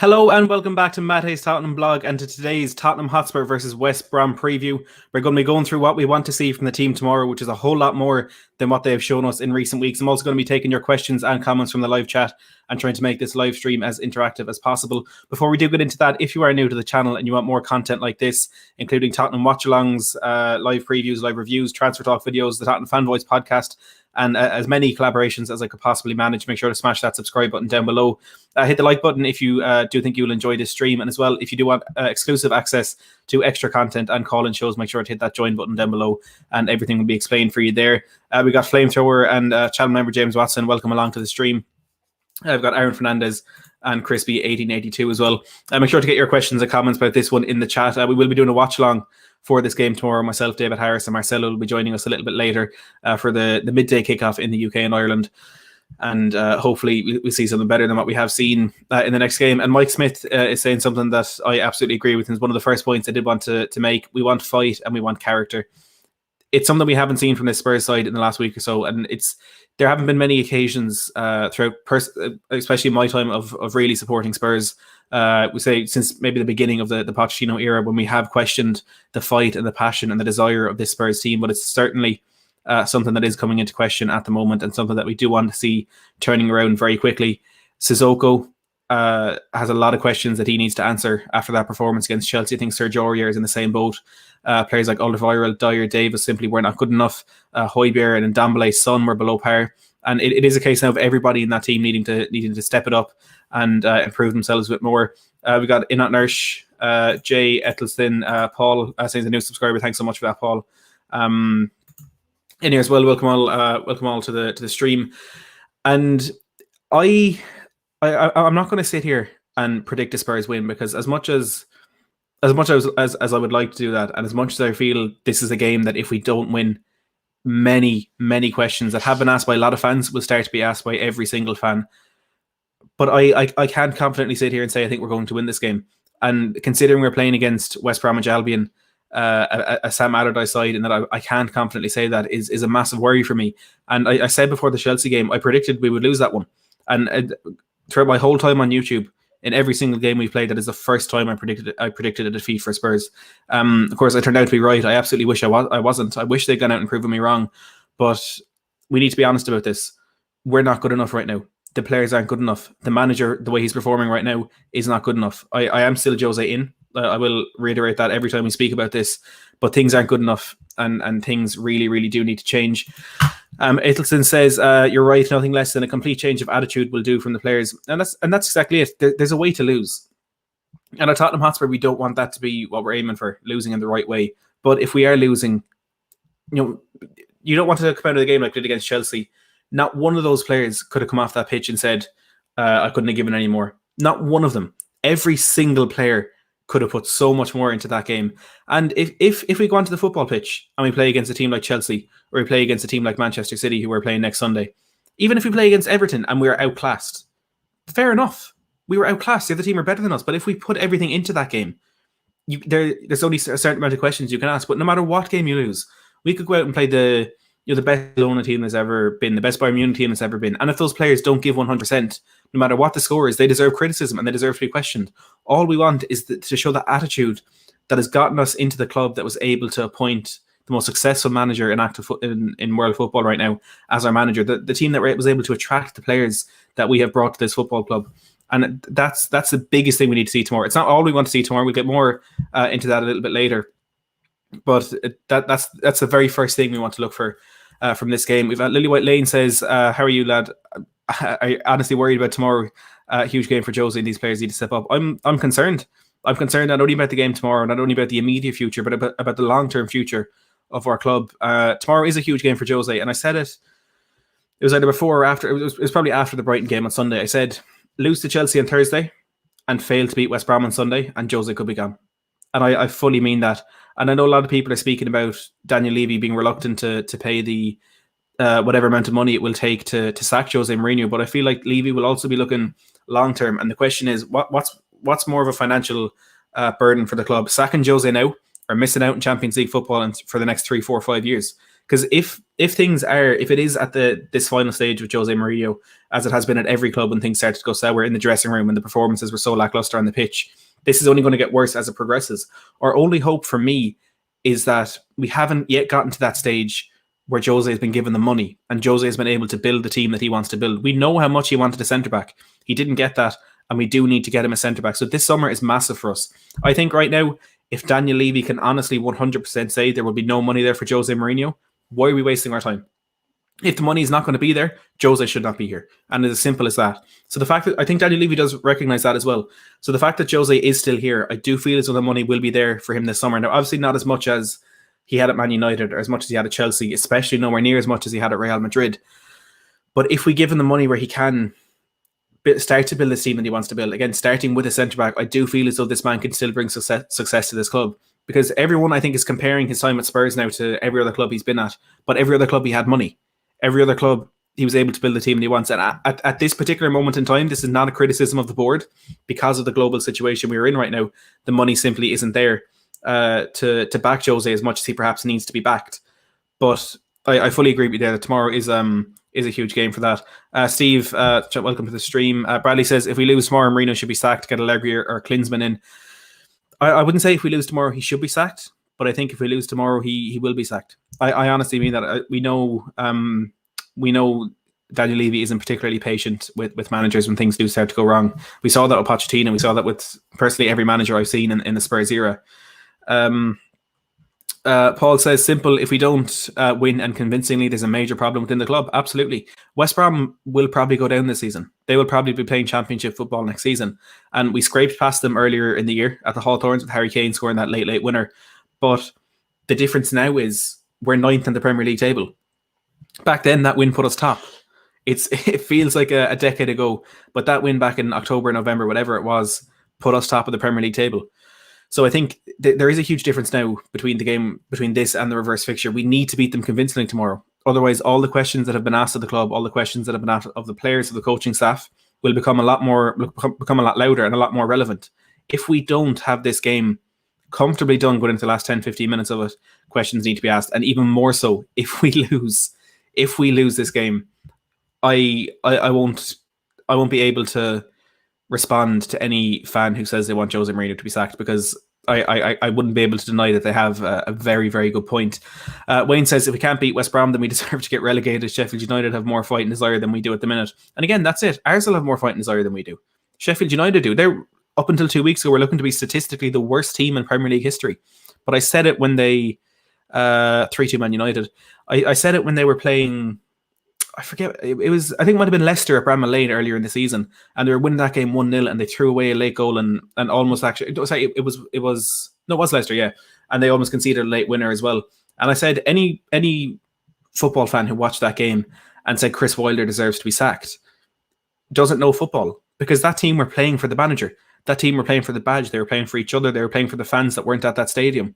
Hello and welcome back to Mate's Tottenham blog and to today's Tottenham Hotspur versus West Brom preview. We're going to be going through what we want to see from the team tomorrow, which is a whole lot more than what they've shown us in recent weeks. I'm also going to be taking your questions and comments from the live chat and trying to make this live stream as interactive as possible. Before we do get into that, if you are new to the channel and you want more content like this, including Tottenham watch-alongs, live previews, live reviews, transfer talk videos, the Tottenham Fan Voice podcast, and as many collaborations as I could possibly manage, make sure to smash that subscribe button down below. Hit the like button if you do think you'll enjoy this stream. And as well, if you do want exclusive access to extra content and call-in shows, make sure to hit that join button down below and everything will be explained for you there. We got Flamethrower and channel member James Watson. Welcome along to the stream. I've got Aaron Fernandez and Crispy1882 as well. Make sure to get your questions and comments about this one in the chat. We will be doing a watch-along for this game tomorrow. Myself, David Harris, and Marcelo will be joining us a little bit later for the midday kickoff in the UK and Ireland. And hopefully we'll see something better than what we have seen in the next game. And Mike Smith is saying something that I absolutely agree with. It's one of the first points I did want to make. We want fight and we want character. It's something we haven't seen from the Spurs side in the last week or so. And there haven't been many occasions throughout, especially my time of really supporting Spurs, we say since maybe the beginning of the Pochettino era, when we have questioned the fight and the passion and the desire of this Spurs team. But it's certainly something that is coming into question at the moment and something that we do want to see turning around very quickly. Sissoko has a lot of questions that he needs to answer after that performance against Chelsea. I think Sergio Aurier is in the same boat. Players like Alderweireld, Dyer, Davis simply were not good enough. Højbjerg and Ndombele, Son were below par. And it is a case now of everybody in that team needing to step it up and improve themselves a bit more. We got Inat Nursh, Jay Etelston, Paul saying a new subscriber. Thanks so much for that, Paul. In here as well, welcome all to the stream. And I'm not going to sit here and predict a Spurs win, because as much as I would like to do that, and as much as I feel this is a game that if we don't win, many questions that have been asked by a lot of fans will start to be asked by every single fan. But I can't confidently sit here and say I think we're going to win this game. And considering we're playing against West Bromwich Albion, a Sam Allardyce side, and that I can't confidently say that is a massive worry for me. And I said before the Chelsea game, I predicted we would lose that one. And throughout my whole time on YouTube, in every single game we've played, that is the first time I predicted a defeat for Spurs. Of course, I turned out to be right. I absolutely wish I wasn't. I wish they'd gone out and proven me wrong. But we need to be honest about this. We're not good enough right now. The players aren't good enough. The manager, the way he's performing right now, is not good enough. I am still Jose in. I will reiterate that every time we speak about this. But things aren't good enough, and things really, really do need to change. Etelston says, you're right, nothing less than a complete change of attitude will do from the players. And that's exactly it. There's a way to lose. And at Tottenham Hotspur, we don't want that to be what we're aiming for, losing in the right way. But if we are losing, you don't want to come out of the game like we did against Chelsea. Not one of those players could have come off that pitch and said, I couldn't have given any more. Not one of them. Every single player could have put so much more into that game. And if we go onto the football pitch and we play against a team like Chelsea, or we play against a team like Manchester City, who we're playing next Sunday, even if we play against Everton and we're outclassed, fair enough. We were outclassed. The other team are better than us. But if we put everything into that game, there's only a certain amount of questions you can ask. But no matter what game you lose, we could go out and play the best Barcelona team there's ever been, the best Bayern Munich team that's ever been. And if those players don't give 100%, no matter what the score is, they deserve criticism and they deserve to be questioned. All we want is to show the attitude that has gotten us into the club that was able to appoint the most successful manager in world football right now as our manager. The team that was able to attract the players that we have brought to this football club. And that's the biggest thing we need to see tomorrow. It's not all we want to see tomorrow. We'll get more into that a little bit later. But that's the very first thing we want to look for from this game. We've Lily White Lane says, how are you, lad? I'm honestly worried about tomorrow. Huge game for Jose, and these players need to step up. I'm concerned. I'm concerned not only about the game tomorrow, not only about the immediate future, but about the long-term future of our club. Tomorrow is a huge game for Jose, and I said it was either before or after. It was probably after the Brighton game on Sunday. I said, lose to Chelsea on Thursday and fail to beat West Brom on Sunday, and Jose could be gone. And I fully mean that. And I know a lot of people are speaking about Daniel Levy being reluctant to pay the whatever amount of money it will take to sack Jose Mourinho. But I feel like Levy will also be looking long term. And the question is, what's more of a financial burden for the club? Sacking Jose now or missing out in Champions League football for the next 3, 4, 5 years? Because if if it is at this final stage with Jose Mourinho, as it has been at every club when things started to go sour in the dressing room and the performances were so lackluster on the pitch, this is only going to get worse as it progresses. Our only hope for me is that we haven't yet gotten to that stage where Jose has been given the money and Jose has been able to build the team that he wants to build. We know how much he wanted a centre-back. He didn't get that, and we do need to get him a centre-back. So this summer is massive for us. I think right now, if Daniel Levy can honestly 100% say there will be no money there for Jose Mourinho, why are we wasting our time? If the money is not going to be there, Jose should not be here. And it's as simple as that. So the fact that I think Daniel Levy does recognise that as well. So the fact that Jose is still here, I do feel as though the money will be there for him this summer. Now, obviously not as much as he had at Man United or as much as he had at Chelsea, especially nowhere near as much as he had at Real Madrid. But if we give him the money where he can start to build this team that he wants to build, again, starting with a centre-back, I do feel as though this man can still bring success to this club. Because everyone, I think, is comparing his time at Spurs now to every other club he's been at. But every other club he had money. Every other club he was able to build the team that he wants. And at this particular moment in time, this is not a criticism of the board. Because of the global situation we are in right now, the money simply isn't there to back Jose as much as he perhaps needs to be backed. But I fully agree with you there that tomorrow is a huge game for that. Steve, welcome to the stream. Bradley says, if we lose tomorrow, Mourinho should be sacked, get Allegri or Klinsmann in. I wouldn't say if we lose tomorrow, he should be sacked. But I think if we lose tomorrow, he will be sacked. I honestly mean that. We know Daniel Levy isn't particularly patient with managers when things do start to go wrong. We saw that with Pochettino. We saw that with personally every manager I've seen in the Spurs era. Paul says, simple, if we don't win and convincingly, there's a major problem within the club. Absolutely. West Brom will probably go down this season. They will probably be playing championship football next season. And we scraped past them earlier in the year at the Hawthorns with Harry Kane scoring that late winner. But the difference now is we're 9th in the Premier League table. Back then, that win put us top. It feels like a decade ago, but that win back in October, November, whatever it was, put us top of the Premier League table. So I think there is a huge difference now between this and the reverse fixture. We need to beat them convincingly tomorrow. Otherwise, all the questions that have been asked of the club, all the questions that have been asked of the players, of the coaching staff, will become a lot louder and a lot more relevant. If we don't have this game comfortably done going into the last 10-15 minutes of it, questions need to be asked. And even more so, if we lose this game, I won't be able to respond to any fan who says they want Jose Mourinho to be sacked, because I wouldn't be able to deny that they have a very, very good point. Wayne says, if we can't beat West Brom, then we deserve to get relegated. Sheffield United have more fight and desire than we do at the minute. And again, that's it. Arsenal have more fight and desire than we do. Sheffield United do. They're, up until 2 weeks ago, we're looking to be statistically the worst team in Premier League history. But I said it when they 3-2 Man United. I said it when they were playing, I forget, I think it might have been Leicester at Bramall Lane earlier in the season, and they were winning that game 1-0, and they threw away a late goal and almost actually, it was Leicester, yeah, and they almost conceded a late winner as well. And I said any football fan who watched that game and said Chris Wilder deserves to be sacked doesn't know football, because that team were playing for the manager, that team were playing for the badge, they were playing for each other, they were playing for the fans that weren't at that stadium.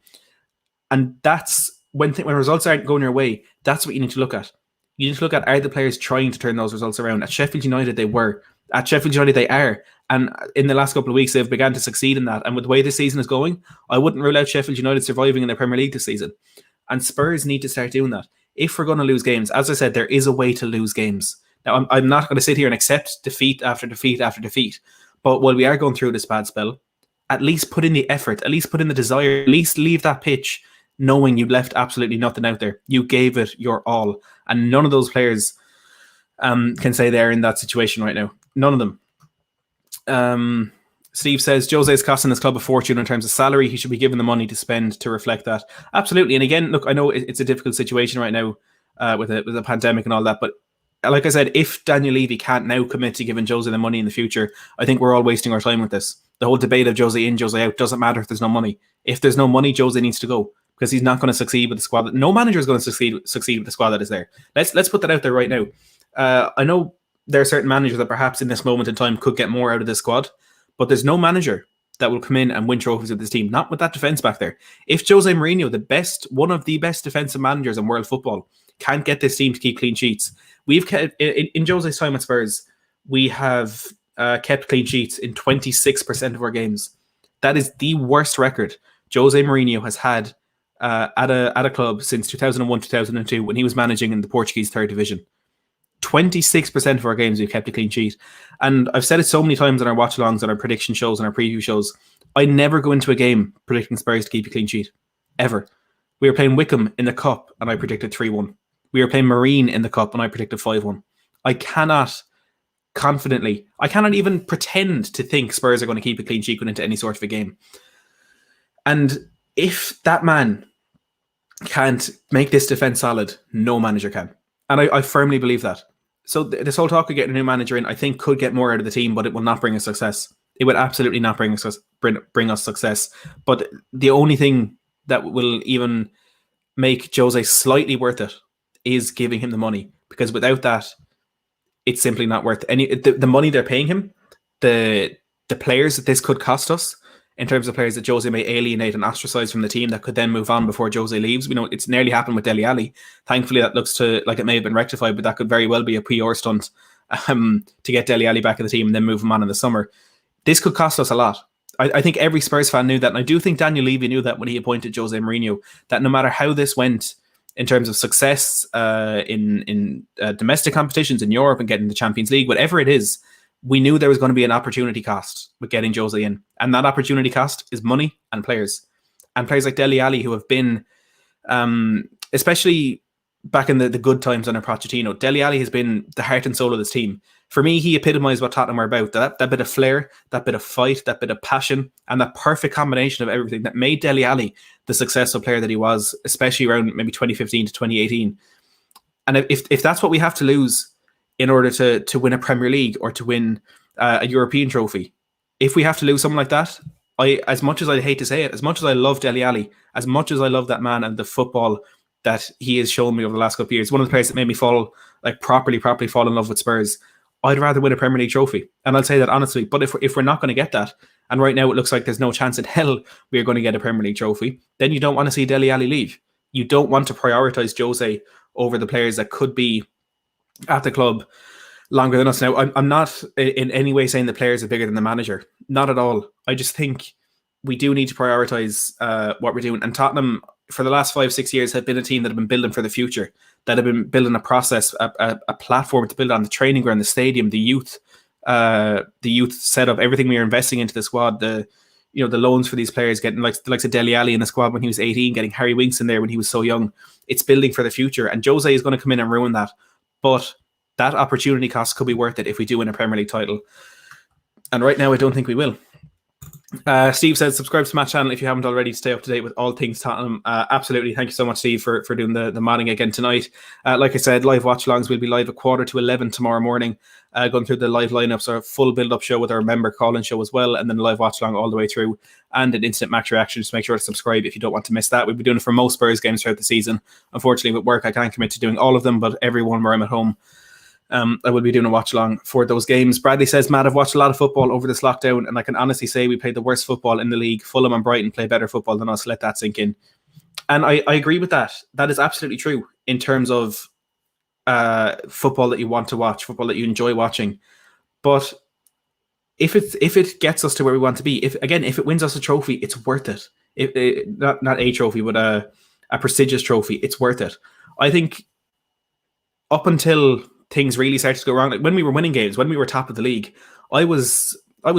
And that's when results aren't going your way, that's what you need to look at. You need to look at, are the players trying to turn those results around? At Sheffield United, they were. At Sheffield United, they are. And in the last couple of weeks, they've begun to succeed in that. And with the way this season is going, I wouldn't rule out Sheffield United surviving in the Premier League this season. And Spurs need to start doing that. If we're going to lose games, as I said, there is a way to lose games. Now, I'm not going to sit here and accept defeat after defeat after defeat. But while we are going through this bad spell, at least put in the effort, at least put in the desire, at least leave that pitch knowing you left absolutely nothing out there. You gave it your all. And none of those players can say they're in that situation right now. None of them. Steve says, Jose is costing this club a fortune in terms of salary. He should be given the money to spend to reflect that. Absolutely. And again, look, I know it's a difficult situation right now with a pandemic and all that. But like I said, if Daniel Levy can't now commit to giving Jose the money in the future, I think we're all wasting our time with this. The whole debate of Jose in, Jose out doesn't matter if there's no money. If there's no money, Jose needs to go, because he's not going to succeed with the squad. No manager is going to succeed with the squad that is there. Let's put that out there right now. I know there are certain managers that perhaps in this moment in time could get more out of this squad, but there's no manager that will come in and win trophies with this team. Not with that defense back there. If Jose Mourinho, one of the best defensive managers in world football, can't get this team to keep clean sheets, we've kept in Jose's time at Spurs, we have kept clean sheets in 26% of our games. That is the worst record Jose Mourinho has had at a club since 2001, 2002 when he was managing in the Portuguese third division. 26% of our games we've kept a clean sheet. And I've said it so many times on our watch-alongs, on our prediction shows, on our preview shows. I never go into a game predicting Spurs to keep a clean sheet. Ever. We were playing Wickham in the Cup and I predicted 3-1. We were playing Marine in the Cup and I predicted 5-1. I cannot even pretend to think Spurs are going to keep a clean sheet going into any sort of a game. And if that man can't make this defence solid, no manager can. And I firmly believe that. So this whole talk of getting a new manager in, I think, could get more out of the team, but it will not bring us success. It would absolutely not bring us success. But the only thing that will even make Jose slightly worth it is giving him the money. Because without that, it's simply not worth the money they're paying him, the players that this could cost us, in terms of players that Jose may alienate and ostracize from the team that could then move on before Jose leaves. We know it's nearly happened with Dele Alli. Thankfully, that looks like it may have been rectified, but that could very well be a PR stunt to get Dele Alli back in the team and then move him on in the summer. This could cost us a lot. I think every Spurs fan knew that, and I do think Daniel Levy knew that when he appointed Jose Mourinho, that no matter how this went in terms of success in domestic competitions in Europe and getting the Champions League, whatever it is, we knew there was going to be an opportunity cost with getting Jose in. And that opportunity cost is money and players. And players like Dele Alli, who have been, especially back in the good times under Pochettino, Dele Alli has been the heart and soul of this team. For me, he epitomised what Tottenham were about. That bit of flair, that bit of fight, that bit of passion, and that perfect combination of everything that made Dele Alli the successful player that he was, especially around maybe 2015 to 2018. And if that's what we have to lose in order to win a Premier League or to win a European trophy, if we have to lose something like that, as much as I hate to say it, as much as I love Dele Alli, as much as I love that man and the football that he has shown me over the last couple of years, one of the players that made me properly fall in love with Spurs, I'd rather win a Premier League trophy. And I'll say that honestly. But if we're not going to get that, and right now it looks like there's no chance in hell we are going to get a Premier League trophy, then you don't want to see Dele Alli leave. You don't want to prioritise Jose over the players that could be at the club longer than us. Now, I'm not in any way saying the players are bigger than the manager. Not at all. I just think we do need to prioritise what we're doing. And Tottenham, for the last 5-6 years, have been a team that have been building for the future, that have been building a process, a platform to build on, the training ground, the stadium, the youth setup, everything we are investing into the squad, the loans for these players, getting like the likes of Dele Alli in the squad when he was 18, getting Harry Winks in there when he was so young. It's building for the future, and Jose is going to come in and ruin that. But that opportunity cost could be worth it if we do win a Premier League title. And right now, I don't think we will. Steve says, subscribe to my channel if you haven't already to stay up to date with all things Tottenham. Absolutely. Thank you so much, Steve, for doing the modding again tonight. Like I said, live watch-alongs will be live at 11:15 tomorrow morning, going through the live lineups, our full build-up show with our member call-in show as well, and then live watch-along all the way through, and an instant match reaction. Just make sure to subscribe if you don't want to miss that. We'll be doing it for most Spurs games throughout the season. Unfortunately, with work, I can't commit to doing all of them, but every one where I'm at home, I will be doing a watch along for those games. Bradley says, Matt, I've watched a lot of football over this lockdown, and I can honestly say we played the worst football in the league. Fulham and Brighton play better football than us. Let that sink in. And I agree with that. That is absolutely true in terms of football that you want to watch, football that you enjoy watching. But if it gets us to where we want to be, if it wins us a trophy, it's worth it. Not a trophy, but a prestigious trophy, it's worth it. I think up until things really started to go wrong, like when we were winning games, when we were top of the league, I was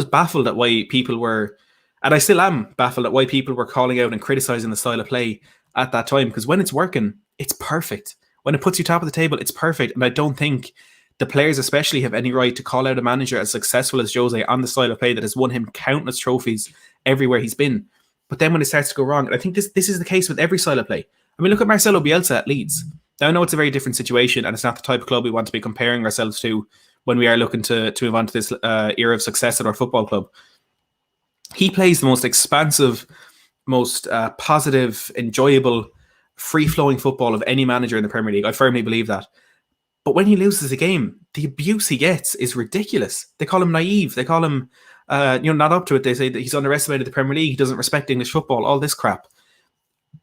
baffled at why people were, and I still am baffled at why people were calling out and criticizing the style of play at that time, because when it's working, it's perfect. When it puts you top of the table, it's perfect. And I don't think the players especially have any right to call out a manager as successful as Jose on the style of play that has won him countless trophies everywhere he's been. But then when it starts to go wrong, and I think this is the case with every style of play. I mean, look at Marcelo Bielsa at Leeds. Now, I know it's a very different situation, and it's not the type of club we want to be comparing ourselves to when we are looking to move on to this era of success at our football club. He plays the most expansive, most positive, enjoyable, free-flowing football of any manager in the Premier League. I firmly believe that. But when he loses a game, the abuse he gets is ridiculous. They call him naive. They call him not up to it. They say that he's underestimated the Premier League. He doesn't respect English football, all this crap.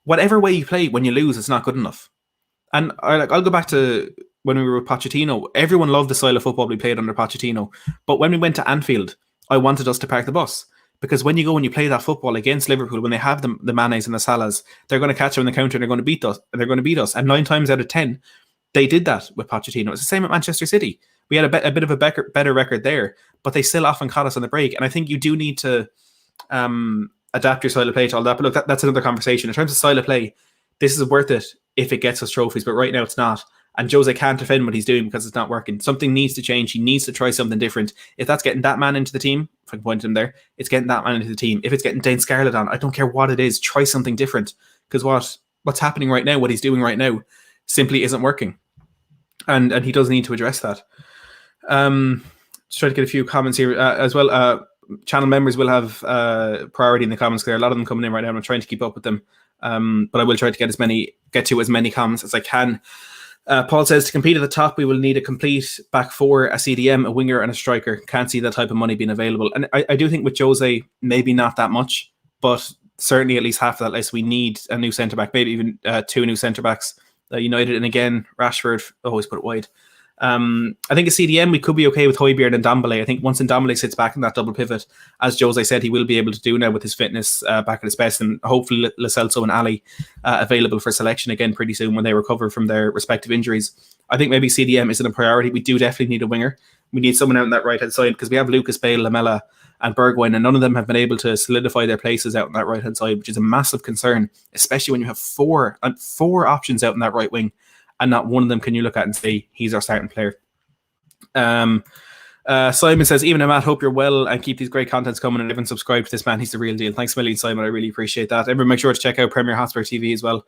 Whatever way you play, when you lose, it's not good enough. And I'll go back to when we were with Pochettino. Everyone loved the style of football we played under Pochettino. But when we went to Anfield, I wanted us to park the bus because when you go and you play that football against Liverpool, when they have the Manes and the Salahs, they're going to catch them in the counter and they're going to beat us. They're going to beat us. And 9 times out of 10, they did that with Pochettino. It's the same at Manchester City. We had a bit of a better record there, but they still often caught us on the break. And I think you do need to adapt your style of play to all that. But look, that's another conversation. In terms of style of play, this is worth it if it gets us trophies, but right now it's not. And Jose can't defend what he's doing because it's not working. Something needs to change. He needs to try something different. If that's getting that man into the team, if I can point him there, it's getting that man into the team. If it's getting Dane Scarlett on, I don't care what it is. Try something different, because what's happening right now, what he's doing right now, simply isn't working. And he does need to address that. Just try to get a few comments here as well. Channel members will have priority in the comments. There are a lot of them coming in right now. I'm trying to keep up with them, but I will try to get to as many comments as I can. Paul says, to compete at the top, we will need a complete back four, a CDM, a winger, and a striker. Can't see that type of money being available. And I do think with Jose, maybe not that much, but certainly at least half of that list. We need a new centre back, maybe even 2 new centre backs. United, and again, Rashford, always put it wide. I think a CDM, we could be okay with Højbjerg and Ndombele. I think once Ndombele sits back in that double pivot, as Jose said, he will be able to do now with his fitness back at his best, and hopefully Lo Celso and Ali available for selection again pretty soon when they recover from their respective injuries. I think maybe CDM isn't a priority. We do definitely need a winger. We need someone out on that right-hand side, because we have Lucas Bale, Lamela, and Bergwijn, and none of them have been able to solidify their places out on that right-hand side, which is a massive concern, especially when you have four options out in that right wing, and not one of them can you look at and say, he's our starting player. Simon says, even Matt, hope you're well and keep these great contents coming, and everyone subscribe to this man. He's the real deal. Thanks a million, Simon. I really appreciate that. Everyone make sure to check out Premier Hotspur TV as well,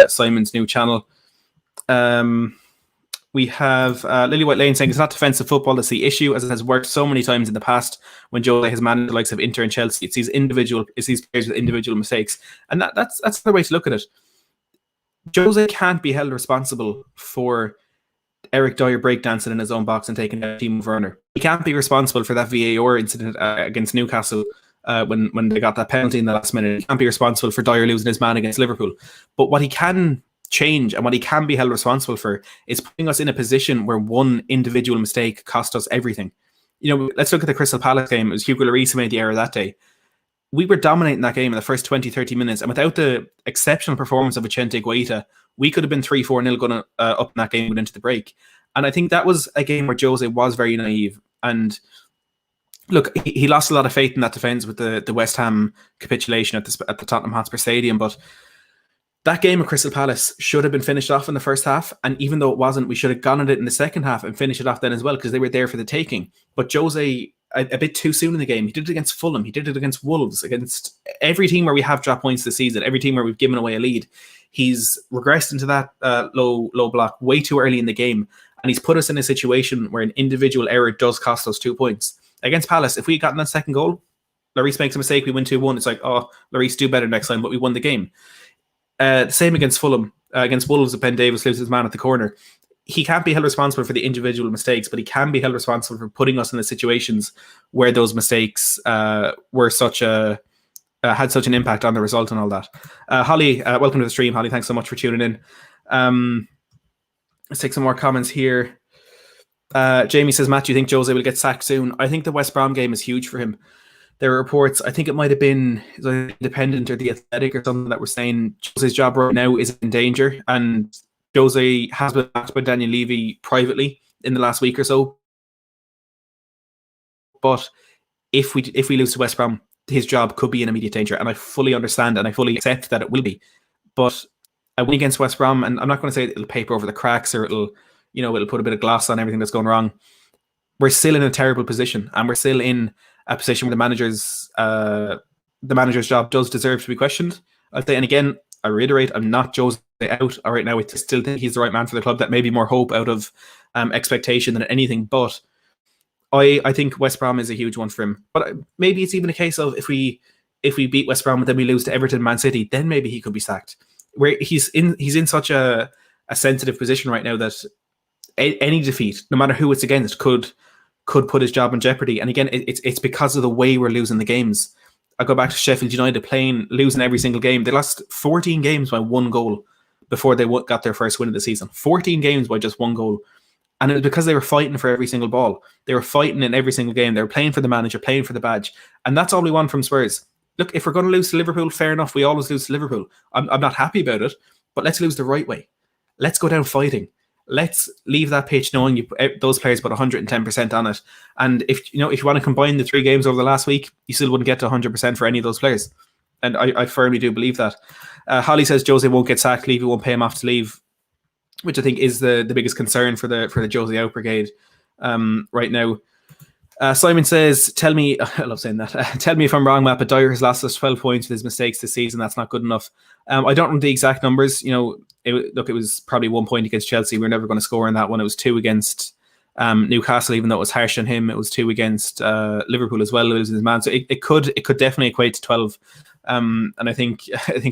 Simon's new channel. We have Lily White Lane saying, it's not defensive football that's the issue, as it has worked so many times in the past when Jose has managed the likes of Inter and Chelsea. It's these players with individual mistakes. And that's the way to look at it. Jose can't be held responsible for Eric Dyer breakdancing in his own box and taking out Timo Werner. He can't be responsible for that VAR incident against Newcastle when they got that penalty in the last minute. He can't be responsible for Dyer losing his man against Liverpool. But what he can change and what he can be held responsible for is putting us in a position where one individual mistake cost us everything. Let's look at the Crystal Palace game. It was Hugo Lloris who made the error that day. We were dominating that game in the first 20-30 minutes, and without the exceptional performance of Vicente Guaita, we could have been 3-4-0 going up in that game going into the break. And I think that was a game where Jose was very naive. And look, he lost a lot of faith in that defence with the West Ham capitulation at the Tottenham Hotspur Stadium, but that game at Crystal Palace should have been finished off in the first half, and even though it wasn't, we should have gone at it in the second half and finished it off then as well, because they were there for the taking. But Jose, a bit too soon in the game, he did it against Fulham, he did it against Wolves, against every team where we have dropped points this season, every team where we've given away a lead. He's regressed into that low block way too early in the game, and he's put us in a situation where an individual error does cost us 2 points. Against Palace, if we had gotten that second goal, Lloris makes a mistake, we win 2-1, it's like, oh, Lloris, do better next time, but we won the game. The same against Fulham, against Wolves, Ben Davies loses his man at the corner. He can't be held responsible for the individual mistakes, but he can be held responsible for putting us in the situations where those mistakes were had such an impact on the result and all that. Holly, welcome to the stream, Holly. Thanks so much for tuning in. Let's take some more comments here. Jamie says, Matt, do you think Jose will get sacked soon? I think the West Brom game is huge for him. There are reports, I think it might have been Independent or The Athletic or something, that were saying Jose's job right now is in danger, and Jose has been asked by Daniel Levy privately in the last week or so. But if we lose to West Brom, his job could be in immediate danger, and I fully understand and I fully accept that it will be. But a win against West Brom, and I'm not going to say it'll paper over the cracks or it'll put a bit of gloss on everything that's going wrong. We're still in a terrible position, and we're still in a position where the manager's job does deserve to be questioned, I'd say. And again, I reiterate, I'm not Jose out right now. I still think he's the right man for the club. That may be more hope out of expectation than anything. But I think West Brom is a huge one for him. But maybe it's even a case of if we beat West Brom and then we lose to Everton, Man City, then maybe he could be sacked. Where he's in such a sensitive position right now that any defeat, no matter who it's against, could put his job in jeopardy. And again, it's because of the way we're losing the games. I go back to Sheffield United losing every single game. They lost 14 games by 1 goal before they got their first win of the season. 14 games by just 1 goal. And it was because they were fighting for every single ball. They were fighting in every single game. They were playing for the manager, playing for the badge. And that's all we want from Spurs. Look, if we're going to lose to Liverpool, fair enough. We always lose to Liverpool. I'm not happy about it, but let's lose the right way. Let's go down fighting. Let's leave that pitch knowing those players put 110% on it. And if you want to combine the 3 games over the last week, you still wouldn't get to 100% for any of those players. And I firmly do believe that. Holly says Jose won't get sacked. Levy won't pay him off to leave, which I think is the biggest concern for the Jose out brigade right now. Simon says, tell me, I love saying that, tell me if I'm wrong, Matt, but Dyer has lost us 12 points with his mistakes this season. That's not good enough. I don't know the exact numbers. It was probably 1 point against Chelsea. We're never going to score in that one. It was 2 against Newcastle, even though it was harsh on him. It was 2 against Liverpool as well, losing his man. So it could definitely equate to 12. And I think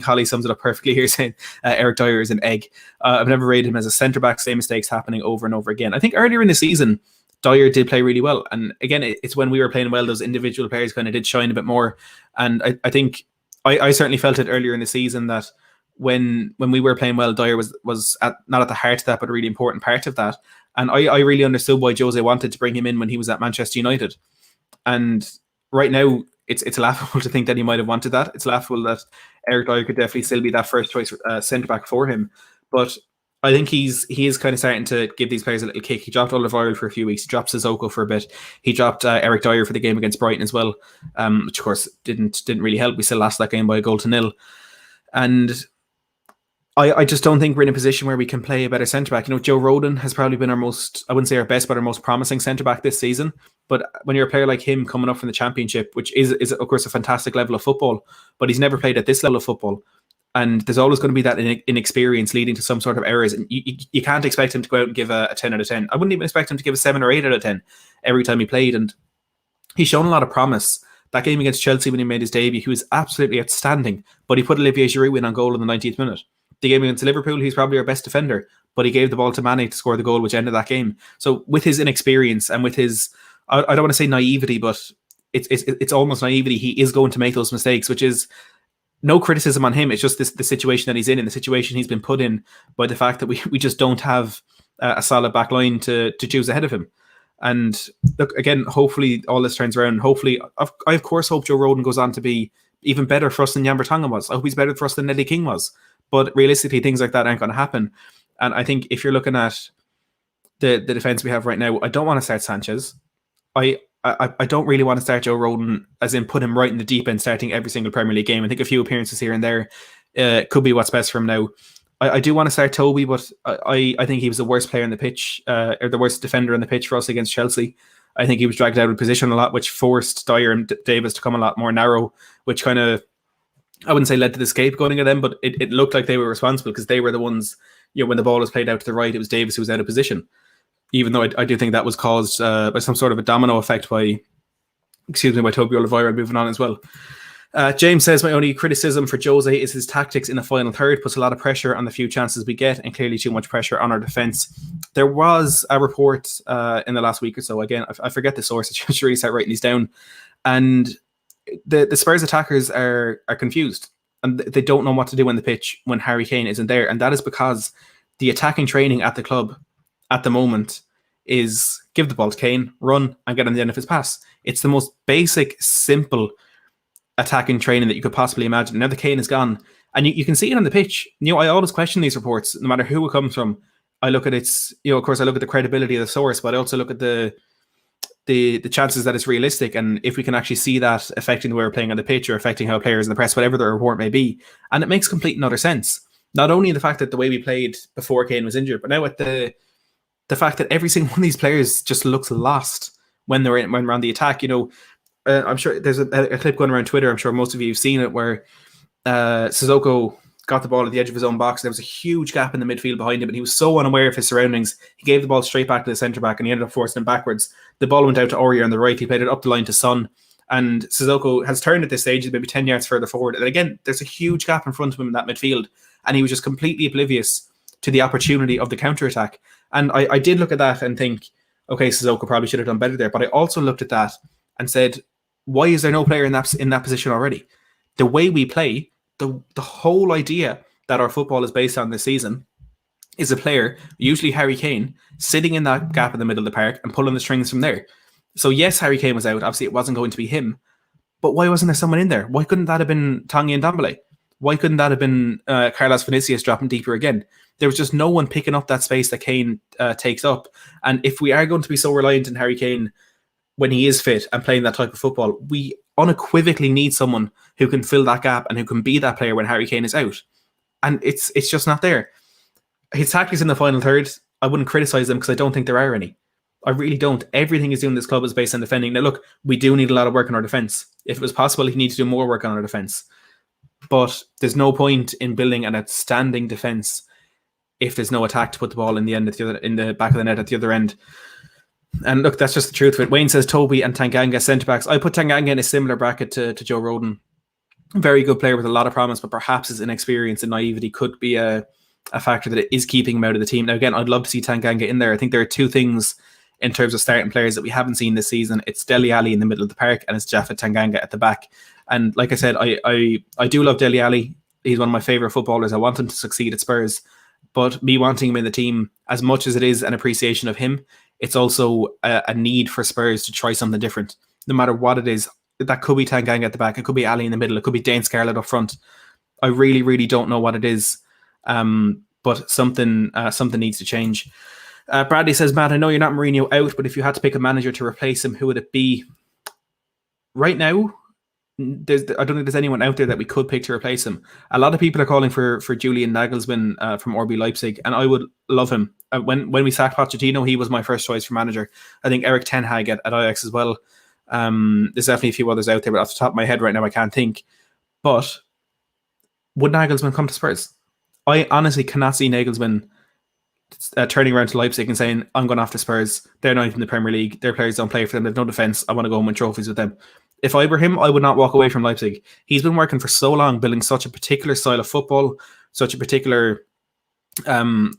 Holly sums it up perfectly here, saying Eric Dyer is an egg. I've never rated him as a centre-back, same mistakes happening over and over again. I think earlier in the season, Dyer did play really well. And again, it's when we were playing well, those individual players kind of did shine a bit more. And I think I certainly felt it earlier in the season that when we were playing well, Dyer was not at the heart of that, but a really important part of that. And I really understood why Jose wanted to bring him in when he was at Manchester United. And right now, it's laughable to think that he might have wanted that. It's laughable that Eric Dyer could definitely still be that first choice centre-back for him. But I think he is kind of starting to give these players a little kick. He dropped Alderweireld for a few weeks. He dropped Sissoko for a bit. He dropped Eric Dyer for the game against Brighton as well, which of course didn't really help. We still lost that game by 1-0. And I just don't think we're in a position where we can play a better centre-back. Joe Rodon has probably been our most, I wouldn't say our best, but our most promising centre-back this season. But when you're a player like him coming up from the Championship, which is of course a fantastic level of football, but he's never played at this level of football. And there's always going to be that inexperience leading to some sort of errors. And you can't expect him to go out and give a 10 out of 10. I wouldn't even expect him to give a 7 or 8 out of 10 every time he played. And he's shown a lot of promise. That game against Chelsea when he made his debut, he was absolutely outstanding. But he put Olivier Giroud in on goal in the 90th minute. The game against Liverpool, he's probably our best defender. But he gave the ball to Mane to score the goal, which ended that game. So with his inexperience and with his, I don't want to say naivety, but it's almost naivety. He is going to make those mistakes, which is no criticism on him. It's just the situation that he's in, and the situation he's been put in by the fact that we just don't have a solid back line to choose ahead of him. And look, again, hopefully all this turns around. Hopefully, I of course hope Joe Rodon goes on to be even better for us than Jan Vertonghen was. I hope he's better for us than Eddie King was. But realistically, things like that aren't going to happen. And I think if you're looking at the defense we have right now, I don't want to start Sanchez. I don't really want to start Joe Rodon, as in put him right in the deep end, starting every single Premier League game. I think a few appearances here and there could be what's best for him now. I do want to start Toby, but I think he was the worst player on the pitch, or the worst defender on the pitch for us against Chelsea. I think he was dragged out of position a lot, which forced Dyer and Davis to come a lot more narrow, which kind of, I wouldn't say led to the scapegoating of them, but it looked like they were responsible because they were the ones, when the ball was played out to the right, it was Davis who was out of position. Even though I do think that was caused by some sort of a domino effect by Toby Alderweireld moving on as well. James says, my only criticism for Jose is his tactics in the final third. Puts a lot of pressure on the few chances we get, and clearly too much pressure on our defence. There was a report in the last week or so. Again, I forget the source. I should really start writing these down. And the Spurs attackers are confused, and they don't know what to do on the pitch when Harry Kane isn't there. And that is because the attacking training at the club at the moment is give the ball to Kane, run, and get on the end of his pass. It's the most basic, simple attacking training that you could possibly imagine. Now the Kane is gone, and you can see it on the pitch. I always question these reports, no matter who it comes from. I look at its, of course, I look at the credibility of the source, but I also look at the chances that it's realistic, and if we can actually see that affecting the way we're playing on the pitch or affecting how players in the press, whatever the report may be. And it makes complete and utter sense. Not only the fact that the way we played before Kane was injured, but now at the fact that every single one of these players just looks lost when we're on the attack. I'm sure there's a clip going around Twitter. I'm sure most of you have seen it, where Sissoko got the ball at the edge of his own box. There was a huge gap in the midfield behind him, and he was so unaware of his surroundings. He gave the ball straight back to the centre back, and he ended up forcing him backwards. The ball went out to Aurier on the right. He played it up the line to Son, and Sissoko has turned at this stage. He's maybe 10 yards further forward. And again, there's a huge gap in front of him in that midfield, and he was just completely oblivious to the opportunity of the counter-attack. And I did look at that and think, okay, Sissoko probably should have done better there. But I also looked at that and said, why is there no player in that position already? The way we play, the whole idea that our football is based on this season is a player, usually Harry Kane, sitting in that gap in the middle of the park and pulling the strings from there. So yes, Harry Kane was out. Obviously, it wasn't going to be him. But why wasn't there someone in there? Why couldn't that have been Tanguy and Ndombele? Why couldn't that have been Carlos Vinicius dropping deeper again? There was just no one picking up that space that Kane takes up. And if we are going to be so reliant on Harry Kane when he is fit and playing that type of football, we unequivocally need someone who can fill that gap and who can be that player when Harry Kane is out. And it's just not there. His tactics in the final third, I wouldn't criticise them because I don't think there are any. I really don't. Everything he's doing in this club is based on defending. Now, look, we do need a lot of work on our defence. If it was possible, he needs to do more work on our defence. But there's no point in building an outstanding defence if there's no attack to put the ball in the end at the other, in the back of the net at the other end. And look, that's just the truth of it. Wayne says Toby and Tanganga centre backs. I put Tanganga in a similar bracket to Joe Rodon. Very good player with a lot of promise, but perhaps his inexperience and naivety could be a factor that is keeping him out of the team. Now, again, I'd love to see Tanganga in there. I think there are two things in terms of starting players that we haven't seen this season. It's Dele Alli in the middle of the park and it's Jaffa Tanganga at the back. And like I said, I do love Dele Alli. He's one of my favourite footballers. I want him to succeed at Spurs. But me wanting him in the team, as much as it is an appreciation of him, it's also a need for Spurs to try something different. No matter what it is, that could be Tanganga at the back. It could be Ali in the middle. It could be Dane Scarlett up front. I really, really don't know what it is. But something needs to change. Bradley says, Matt, I know you're not Mourinho out, but if you had to pick a manager to replace him, who would it be? Right now, I don't think there's anyone out there that we could pick to replace him. A lot of people are calling for Julian Nagelsmann from RB Leipzig, and I would love him. When we sacked Pochettino, he was my first choice for manager. I think Eric Ten Hag at Ajax as well. There's definitely a few others out there, but off the top of my head right now, I can't think. But would Nagelsmann come to Spurs? I honestly cannot see Nagelsmann turning around to Leipzig and saying, I'm going off to Spurs. They're not even in the Premier League. Their players don't play for them. They've no defence. I want to go and win trophies with them. If I were him, I would not walk away from Leipzig. He's been working for so long, building such a particular style of football, such a particular, not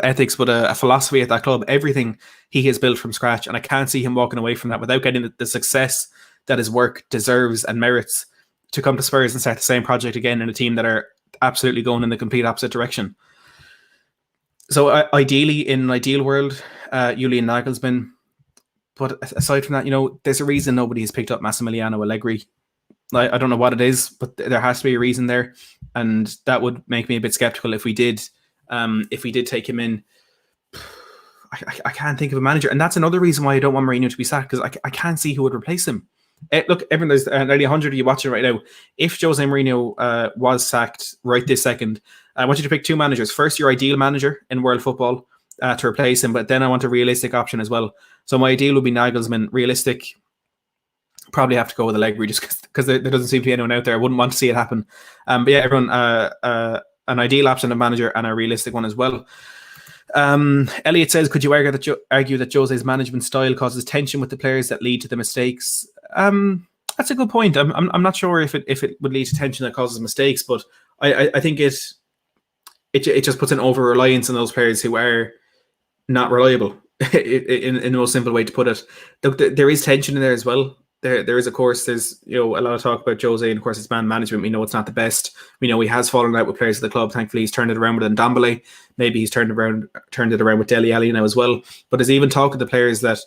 ethics, but a philosophy at that club. Everything he has built from scratch, and I can't see him walking away from that without getting the success that his work deserves and merits to come to Spurs and start the same project again in a team that are absolutely going in the complete opposite direction. So ideally, in an ideal world, Julian Nagelsmann. But aside from that, there's a reason nobody has picked up Massimiliano Allegri. I don't know what it is, but there has to be a reason there, and that would make me a bit skeptical if we did take him in. I can't think of a manager, and that's another reason why I don't want Mourinho to be sacked, because I can't see who would replace him. Look, everyone, there's nearly 100 of you watching right now. If Jose Mourinho was sacked right this second, I want you to pick two managers. First, your ideal manager in world football to replace him, but then I want a realistic option as well. So my ideal would be Nagelsmann. Realistic, probably have to go with Allegri just because there doesn't seem to be anyone out there. I wouldn't want to see it happen. But yeah, everyone, an ideal option of manager and a realistic one as well. Elliot says, could you argue that Jose's management style causes tension with the players that lead to the mistakes? That's a good point. I'm not sure if it would lead to tension that causes mistakes, but I think it just puts an over reliance on those players who are not reliable. in the most simple way to put it. There is tension in there as well. There is, of course, there's a lot of talk about Jose, and of course, his man management. We know it's not the best. We know he has fallen out with players of the club. Thankfully, he's turned it around with Ndombele. Maybe he's turned it around with Dele Alli now as well. But there's even talk of the players that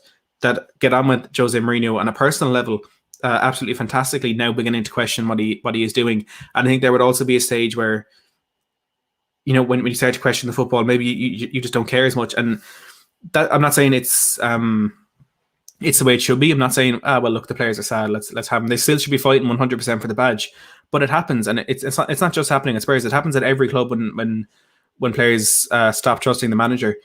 get on with Jose Mourinho on a personal level, absolutely fantastically, now beginning to question what he is doing. And I think there would also be a stage where, when you start to question the football, maybe you just don't care as much. And that, I'm not saying it's the way it should be. I'm not saying, well, look, the players are sad. Let's have them. They still should be fighting 100% for the badge. But it happens, and it's not just happening at Spurs. It happens at every club when players stop trusting the manager.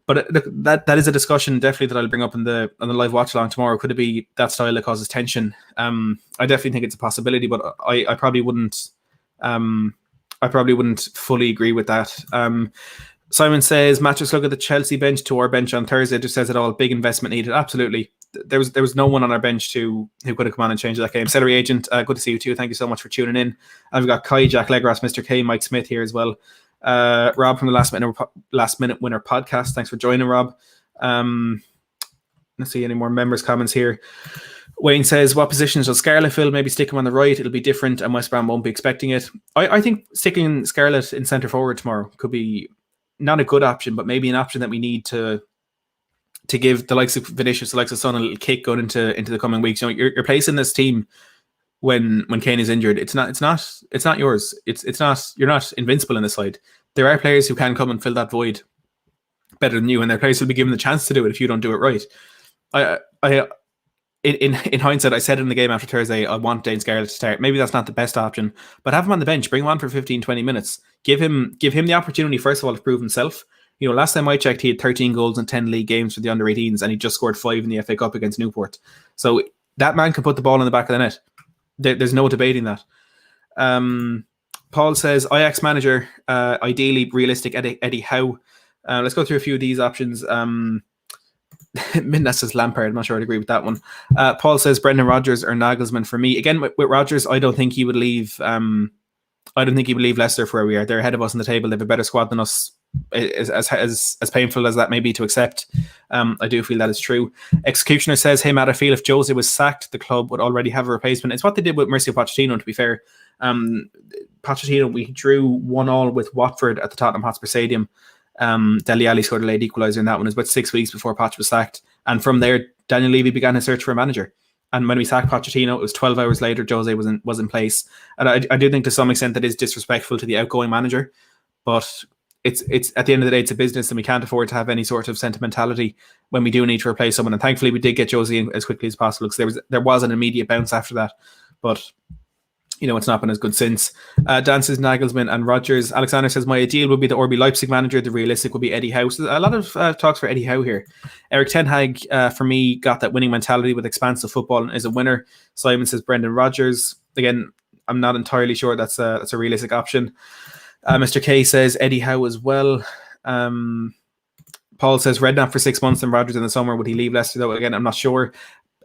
But that is a discussion definitely that I'll bring up on the live watch along tomorrow. Could it be that style that causes tension? I definitely think it's a possibility, but I probably wouldn't. I probably wouldn't fully agree with that. Simon says, Matt, just look at the Chelsea bench to our bench on Thursday. It just says it all. Big investment needed. Absolutely. There was no one on our bench who could have come on and changed that game. Celery Agent, good to see you too. Thank you so much for tuning in. And we've got Kai, Jack Legras, Mr. K, Mike Smith here as well. Rob from the Last Minute Winner podcast. Thanks for joining, Rob. Let's see any more members' comments here. Wayne says, what positions does Scarlett fill? Maybe stick him on the right. It'll be different and West Brom won't be expecting it. I think sticking Scarlett in centre forward tomorrow could be not a good option, but maybe an option that we need to give the likes of Vinicius, the likes of Son, a little kick going into the coming weeks. You know, you're placing this team when Kane is injured. It's not yours. It's not, you're not invincible in this side. There are players who can come and fill that void better than you, and their players will be given the chance to do it if you don't do it right. In hindsight, I said in the game after Thursday, I want Dane Scarlett to start. Maybe that's not the best option, but have him on the bench, bring him on for 15, 20 minutes. Give him the opportunity, first of all, to prove himself. You know, last time I checked, he had 13 goals in 10 league games for the under-18s, and he just scored 5 in the FA Cup against Newport. So that man can put the ball in the back of the net. There's no debating that. Paul says, Ajax manager, ideally realistic Eddie Howe. Let's go through a few of these options. Minna says Lampard. I'm not sure I'd agree with that one. Paul says Brendan Rodgers or Nagelsmann for me. Again, with Rodgers, I don't think he would leave. I don't think he would leave Leicester for where we are. They're ahead of us on the table. They have a better squad than us. As painful as that may be to accept, I do feel that is true. Executioner says, hey Matt, I feel if Jose was sacked, the club would already have a replacement. It's what they did with Mauricio Pochettino, to be fair. Pochettino, we drew 1-1 with Watford at the Tottenham Hotspur Stadium. Dele Alli scored a late equaliser in that one. It was about 6 weeks before Poch was sacked, and from there Daniel Levy began his search for a manager. And when we sacked Pochettino, it was 12 hours later Jose was in place. And I do think to some extent that is disrespectful to the outgoing manager, but it's at the end of the day, it's a business, and we can't afford to have any sort of sentimentality when we do need to replace someone. And thankfully we did get Jose in as quickly as possible, because there was an immediate bounce after that, but you know, it's not been as good since. Dan says Nagelsmann and Rodgers. Alexander says my ideal would be the RB Leipzig manager. The realistic would be Eddie Howe. So a lot of talks for Eddie Howe here. Eric Ten Hag, for me, got that winning mentality with expansive football and is a winner. Simon says Brendan Rodgers. Again, I'm not entirely sure that's a realistic option. Mr. K says Eddie Howe as well. Paul says Redknapp for 6 months and Rodgers in the summer. Would he leave Leicester though? Again, I'm not sure.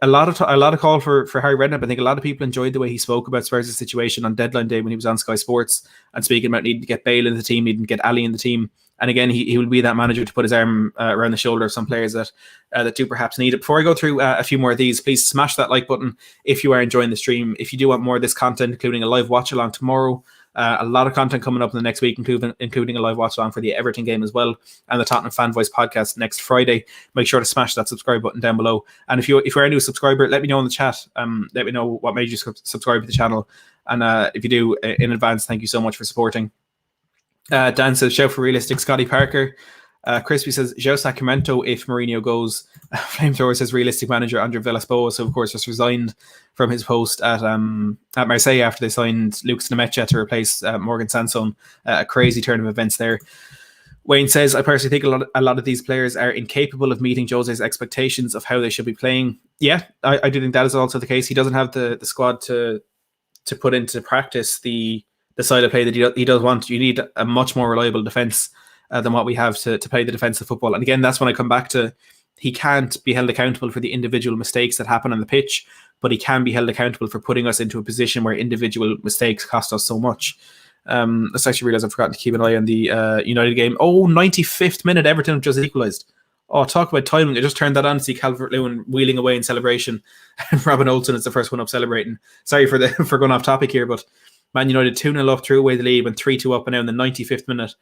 A lot of call for Harry Redknapp. I think a lot of people enjoyed the way he spoke about Spurs' situation on deadline day when he was on Sky Sports and speaking about needing to get Bale in the team, needing to get Ali in the team. And again, he will be that manager to put his arm around the shoulder of some players that do perhaps need it. Before I go through a few more of these, please smash that like button if you are enjoying the stream. If you do want more of this content, including a live watch along tomorrow, a lot of content coming up in the next week, including a live watch along for the Everton game as well, and the Tottenham Fan Voice podcast next Friday. Make sure to smash that subscribe button down below. And if you're a new subscriber, let me know in the chat. Let me know what made you subscribe to the channel. And if you do, in advance, thank you so much for supporting. Dan says shout for realistic Scotty Parker. Crispy says João Sacramento if Mourinho goes. Flamethrower says realistic manager Andre Villas-Boas, who of course just resigned from his post at Marseille after they signed Lucas Nemecha to replace Morgan Sanson. A crazy turn of events there. Wayne says, I personally think a lot of these players are incapable of meeting Jose's expectations of how they should be playing. Yeah, I do think that is also the case. He doesn't have the squad to put into practice the side of play that he does want. You need a much more reliable defence than what we have to play the defensive football. And again, that's when I come back to, he can't be held accountable for the individual mistakes that happen on the pitch, but he can be held accountable for putting us into a position where individual mistakes cost us so much. Let's actually realize I've forgotten to keep an eye on the United game. 95th minute, Everton just equalised. Oh, talk about timing. I just turned that on to see Calvert-Lewin wheeling away in celebration. And Robin Olsen is the first one up celebrating. Sorry for going off topic here, but Man United 2-0 up, threw away the lead, went 3-2 up, and now in the 95th minute,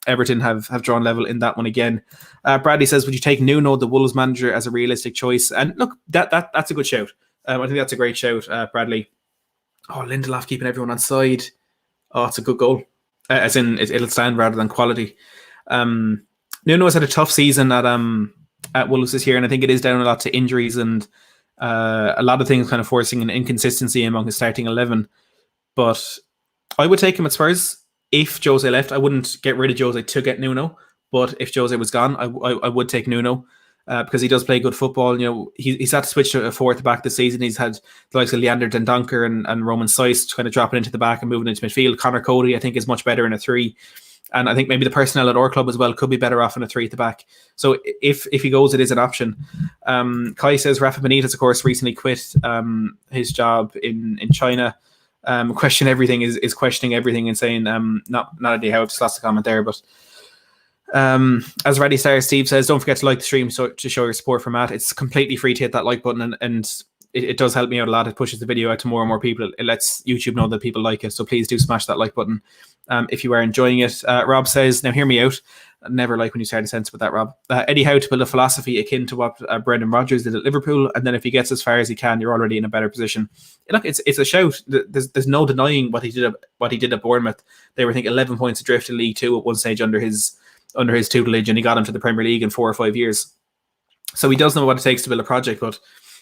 Everton have drawn level in that one again. Bradley says, would you take Nuno, the Wolves manager, as a realistic choice? And look, that's a good shout. I think that's a great shout, Bradley. Oh, Lindelof keeping everyone on side. Oh, it's a good goal. As in, it'll stand rather than quality. Nuno has had a tough season at Wolves this year, and I think it is down a lot to injuries and a lot of things kind of forcing an inconsistency among his starting 11. But I would take him at Spurs if Jose left. I wouldn't get rid of Jose to get Nuno, but if Jose was gone, I would take Nuno because he does play good football. You know, he's had to switch to a fourth back this season. He's had the likes of Leander Dendoncker and Roman Saiss kind of dropping into the back and moving into midfield. Connor Cody, I think, is much better in a 3. And I think maybe the personnel at our club as well could be better off in a 3 at the back. So if he goes, it is an option. Kai says Rafa Benitez, of course, recently quit his job in China. Question everything is questioning everything and saying not idea how. I've just lost a comment there, but as Ready Star Steve says, don't forget to like the stream to show your support for Matt. It's completely free to hit that like button, and it does help me out a lot. It pushes the video out to more and more people. It lets YouTube know that people like it. So please do smash that like button if you are enjoying it. Rob says, now hear me out. I never like when you start a sentence with that, Rob. Eddie Howe to build a philosophy akin to what Brendan Rodgers did at Liverpool, and then if he gets as far as he can, you're already in a better position. Look, it's a shout. There's no denying what he did at Bournemouth. They were, I think, 11 points adrift in League Two at one stage under his tutelage, and he got into the Premier League in 4 or 5 years. So he does know what it takes to build a project, but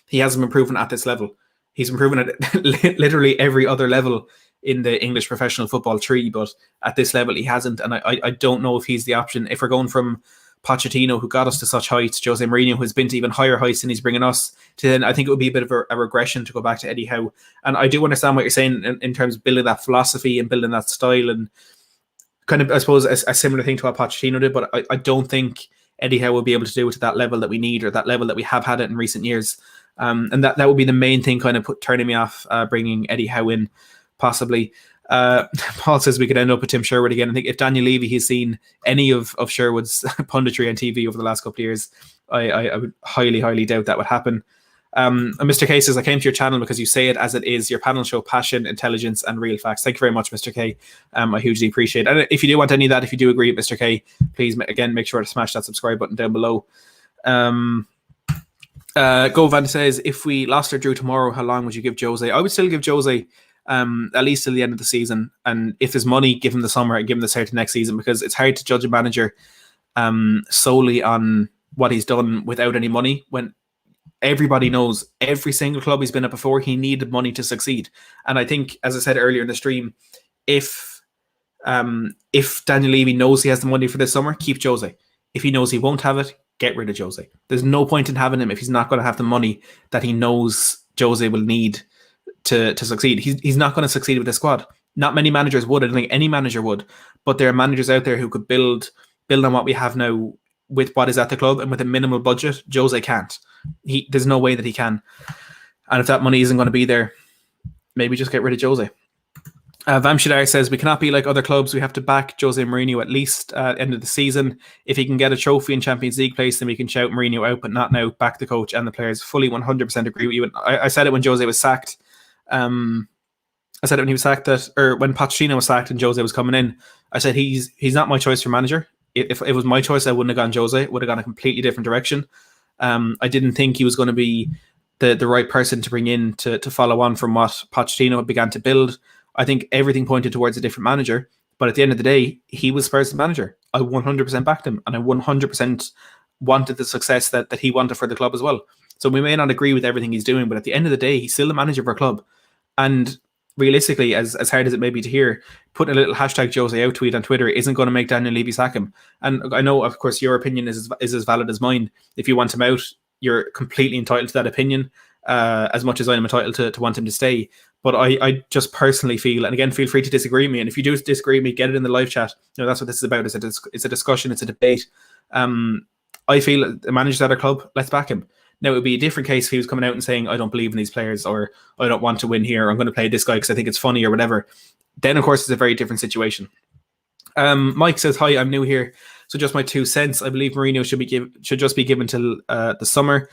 he hasn't been proven at this level. He's been proven at literally every other level in the English professional football tree, but at this level he hasn't, and I don't know if he's the option. If we're going from Pochettino, who got us to such heights, Jose Mourinho, who's been to even higher heights than he's bringing us to, then I think it would be a bit of a regression to go back to Eddie Howe. And I do understand what you're saying in terms of building that philosophy and building that style, and kind of, I suppose, a similar thing to what Pochettino did, but I don't think Eddie Howe will be able to do it to that level that we need, or that level that we have had it in recent years. And that would be the main thing kind of turning me off bringing Eddie Howe in, possibly. Paul says we could end up with Tim Sherwood again. I think if Daniel Levy has seen any of Sherwood's punditry on TV over the last couple of years, I would highly doubt that would happen. And Mr. K says, I came to your channel because you say it as it is. Your panel show passion, intelligence, and real facts. Thank you very much, Mr. K. I hugely appreciate it. And if you do want any of that, if you do agree with Mr. K, please, again, make sure to smash that subscribe button down below. Govan says, if we lost or drew tomorrow, how long would you give Jose? I would still give Jose at least till the end of the season. And if there's money, give him the summer and give him the start of next season, because it's hard to judge a manager solely on what he's done without any money, when everybody knows every single club he's been at before, he needed money to succeed. And I think, as I said earlier in the stream, if Daniel Levy knows he has the money for this summer, keep Jose. If he knows he won't have it, get rid of Jose. There's no point in having him if he's not going to have the money that he knows Jose will need to succeed. He's not going to succeed with this squad. Not many managers would. I don't think any manager would. But there are managers out there who could build on what we have now with what is at the club, and with a minimal budget. Jose can't. There's no way that he can. And if that money isn't going to be there, maybe just get rid of Jose. Vamshidar says, we cannot be like other clubs. We have to back Jose Mourinho at least at the end of the season. If he can get a trophy in Champions League place, then we can shout Mourinho out, but not now. Back the coach and the players. Fully 100% agree with you. And I said it when Jose was sacked. I said it when he was sacked, or when Pochettino was sacked and Jose was coming in. I said he's not my choice for manager. If it was my choice, I wouldn't have gone Jose. Would have gone a completely different direction. I didn't think he was going to be the right person to bring in to follow on from what Pochettino began to build. I think everything pointed towards a different manager, but at the end of the day, he was Spurs' manager. I 100% backed him, and I 100% wanted the success that he wanted for the club as well. So we may not agree with everything he's doing, but at the end of the day, he's still the manager of our club. And realistically, as hard as it may be to hear, putting a little hashtag Jose out tweet on Twitter isn't going to make Daniel Levy sack him. And I know, of course, your opinion is as valid as mine. If you want him out, you're completely entitled to that opinion, as much as I'm entitled to want him to stay. But I just personally feel, and again, feel free to disagree with me. And if you do disagree with me, get it in the live chat. That's what this is about. It's a discussion. It's a debate. I feel the manager's at our club. Let's back him. Now, it would be a different case if he was coming out and saying, I don't believe in these players, or I don't want to win here, or I'm going to play this guy because I think it's funny, or whatever. Then, of course, it's a very different situation. Mike says, hi, I'm new here. So just my 2 cents. I believe Mourinho should just be given till the summer.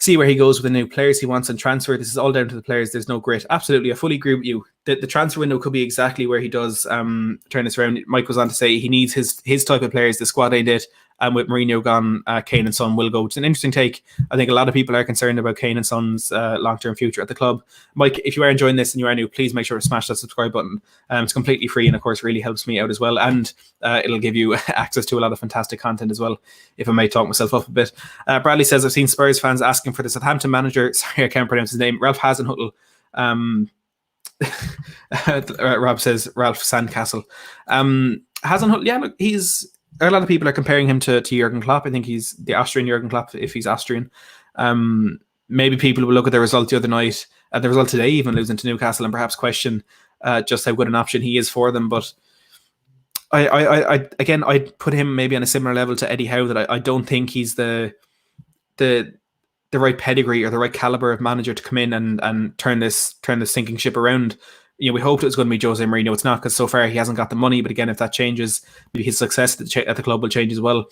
See where he goes with the new players he wants and transfer. This is all down to the players. There's no grit. Absolutely. I fully agree with you. The transfer window could be exactly where he does turn this around. Mike goes on to say he needs his type of players. The squad ain't it. And with Mourinho gone, Kane and Son will go. It's an interesting take. I think a lot of people are concerned about Kane and Son's long-term future at the club. Mike, if you are enjoying this and you are new, please make sure to smash that subscribe button. It's completely free, and of course really helps me out as well. And it'll give you access to a lot of fantastic content as well, if I may talk myself up a bit. Bradley says, I've seen Spurs fans asking for the Southampton manager. Sorry, I can't pronounce his name. Ralph Hasenhüttl. Rob says Ralph Sandcastle. Hasenhüttl, yeah, look, a lot of people are comparing him to Jurgen Klopp. I think he's the Austrian Jurgen Klopp, if he's Austrian. Maybe people will look at the result the other night, the result today, even losing to Newcastle, and perhaps question just how good an option he is for them. But I'd put him maybe on a similar level to Eddie Howe, that I don't think he's the right pedigree or the right caliber of manager to come in and turn this sinking ship around. We hoped it was going to be Jose Mourinho. It's not, because so far he hasn't got the money. But again, if that changes, maybe his success at the club will change as well.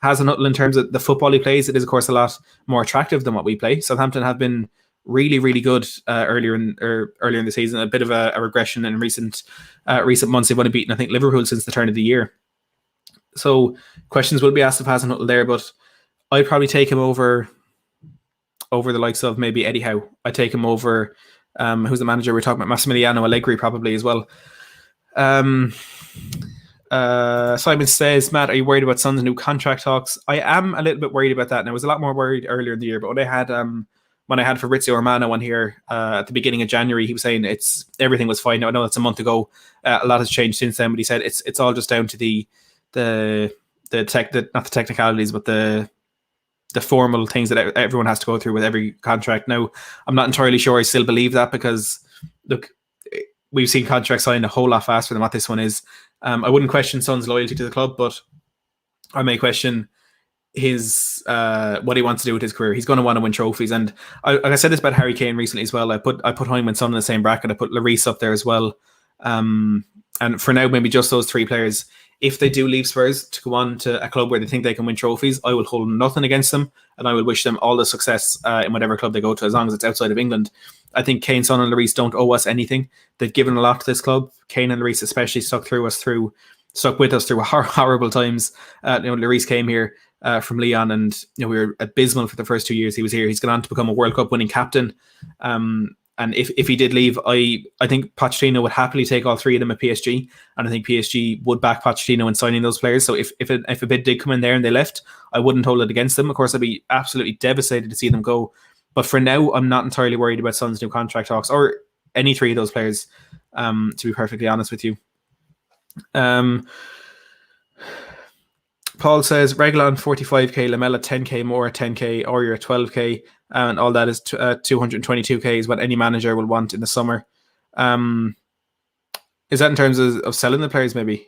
Hasenhüttl, in terms of the football he plays, it is of course a lot more attractive than what we play. Southampton have been really, really good earlier in the season. A bit of a regression in recent months. They've only beaten, I think, Liverpool since the turn of the year. So questions will be asked of Hasenhüttl there, but I'd probably take him over the likes of maybe Eddie Howe. I'd take him over who's the manager we're talking about, Massimiliano Allegri probably as well. Simon says, Matt, are you worried about Son's new contract talks? I am a little bit worried about that, and I was a lot more worried earlier in the year. But when I had Fabrizio Romano on here at the beginning of January, he was saying everything was fine. Now, I know that's a month ago. A lot has changed since then, but he said it's all just down to the not the technicalities, but the formal things that everyone has to go through with every contract. Now, I'm not entirely sure I still believe that, because look, we've seen contracts signed a whole lot faster than what this one is. I wouldn't question Son's loyalty to the club, but I may question his what he wants to do with his career. He's going to want to win trophies, and I said this about Harry Kane recently as well. I put him and Son in the same bracket. I put Lloris up there as well. And for now, maybe just those three players. If they do leave Spurs to go on to a club where they think they can win trophies, I will hold nothing against them, and I will wish them all the success in whatever club they go to, as long as it's outside of England. I think Kane, Son and Lloris don't owe us anything. They've given a lot to this club. Kane and Lloris especially stuck with us through horrible times. Lloris came here from Lyon, and we were abysmal for the first 2 years he was here. He's gone on to become a World Cup winning captain. And if he did leave, I think Pochettino would happily take all three of them at PSG, and I think PSG would back Pochettino in signing those players. So if a bid did come in there and they left, I wouldn't hold it against them. Of course, I'd be absolutely devastated to see them go. But for now, I'm not entirely worried about Son's new contract talks, or any three of those players, to be perfectly honest with you. Paul says, Reguilon 45k, Lamela 10k more, 10k, or you're 12k, and all that is 222k is what any manager will want in the summer. Is that in terms of selling the players, maybe?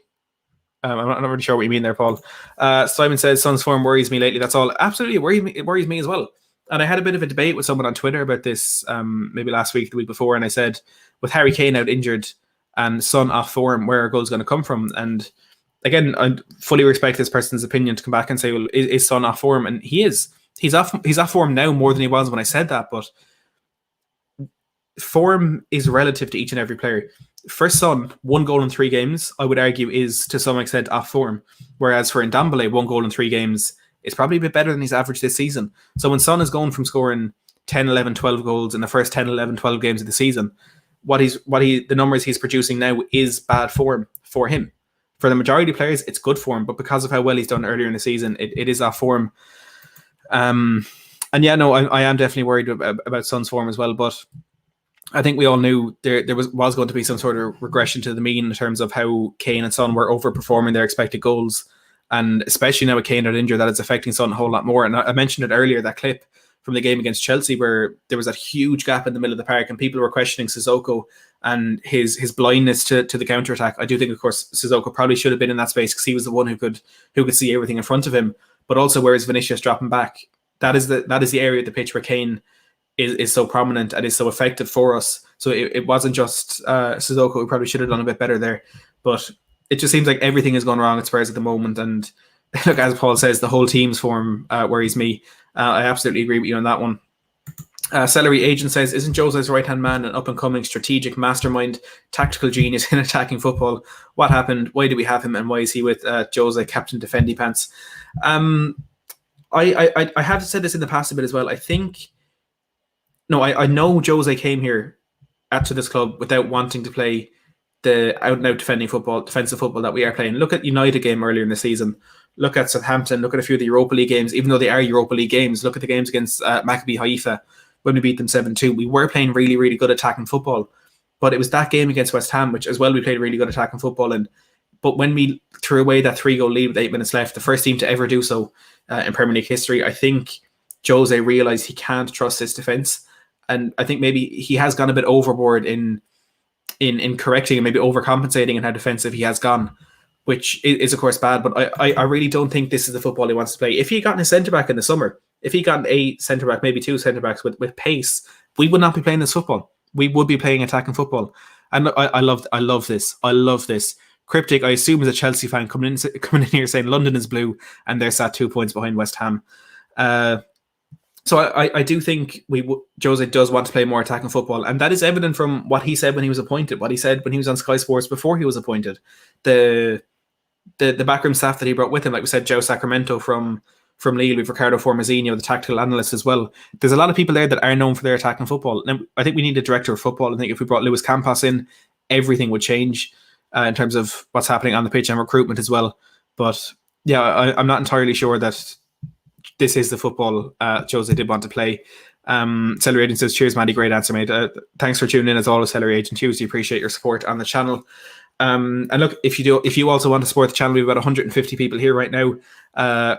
I'm not really sure what you mean there, Paul. Simon says, Son's form worries me lately. That's all. Absolutely, it worries me as well. And I had a bit of a debate with someone on Twitter about this maybe last week, the week before, and I said, with Harry Kane out injured and Son off form, where are goals going to come from? And again, I fully respect this person's opinion to come back and say, well, is Son off form? And he is. He's off form now more than he was when I said that, but form is relative to each and every player. For Son, 1 goal in 3 games, I would argue, is to some extent off form. Whereas for Ndombele, 1 goal in 3 games is probably a bit better than his average this season. So when Son is going from scoring 10, 11, 12 goals in the first 10, 11, 12 games of the season, the numbers he's producing now is bad form for him. For the majority of players, it's good form, but because of how well he's done earlier in the season, it is off form. And yeah, no, I am definitely worried about Son's form as well, but I think we all knew there was going to be some sort of regression to the mean in terms of how Kane and Son were overperforming their expected goals. And especially now with Kane out injured, that is affecting Son a whole lot more. And I mentioned it earlier, that clip from the game against Chelsea where there was that huge gap in the middle of the park and people were questioning Sissoko and his blindness to the counter-attack. I do think, of course, Sissoko probably should have been in that space because he was the one who could see everything in front of him. But also, whereas Vinicius dropping back, that is the area of the pitch where Kane is so prominent and is so effective for us. So it wasn't just Sissoko who probably should have done a bit better there. But it just seems like everything is going wrong at Spurs at the moment. And look, as Paul says, the whole team's form worries me. I absolutely agree with you on that one. Celery Agent says, isn't Jose's right-hand man an up-and-coming strategic mastermind, tactical genius in attacking football? What happened? Why do we have him? And why is he with Jose, Captain Defendy Pants? I have said this in the past a bit as well. I know Jose came here to this club without wanting to play the out-and-out defensive football that we are playing. Look at United game earlier in the season. Look at Southampton. Look at a few of the Europa League games, even though they are Europa League games. Look at the games against Maccabi Haifa when we beat them 7-2. We were playing really, really good attacking football. But it was that game against West Ham, which as well we played really good attacking football. But when we threw away that 3-goal lead with 8 minutes left, the first team to ever do so in Premier League history, I think Jose realised he can't trust his defence. And I think maybe he has gone a bit overboard in correcting and maybe overcompensating in how defensive he has gone, which is of course bad. But I really don't think this is the football he wants to play. If he had gotten a centre-back in the summer, if he got a centre-back, maybe 2 centre-backs with pace, we would not be playing this football. We would be playing attacking football. And I love this. I love this. Cryptic, I assume, is a Chelsea fan coming in here saying London is blue and they're sat 2 points behind West Ham. So I do think Jose does want to play more attacking football, and that is evident from what he said when he was appointed, what he said when he was on Sky Sports before he was appointed. The backroom staff that he brought with him, like we said, Joe Sacramento from Lille, with Ricardo Formazino, the tactical analyst as well. There's a lot of people there that are known for their attacking football. Now, I think we need a director of football. I think if we brought Luis Campos in, everything would change in terms of what's happening on the pitch and recruitment as well. But yeah, I'm not entirely sure that this is the football Jose did want to play. Celery Agent says, cheers, Mandy. Great answer, mate. Thanks for tuning in as always, Celery Agent Tuesday. Appreciate your support on the channel. And look, if you also want to support the channel, we've got 150 people here right now.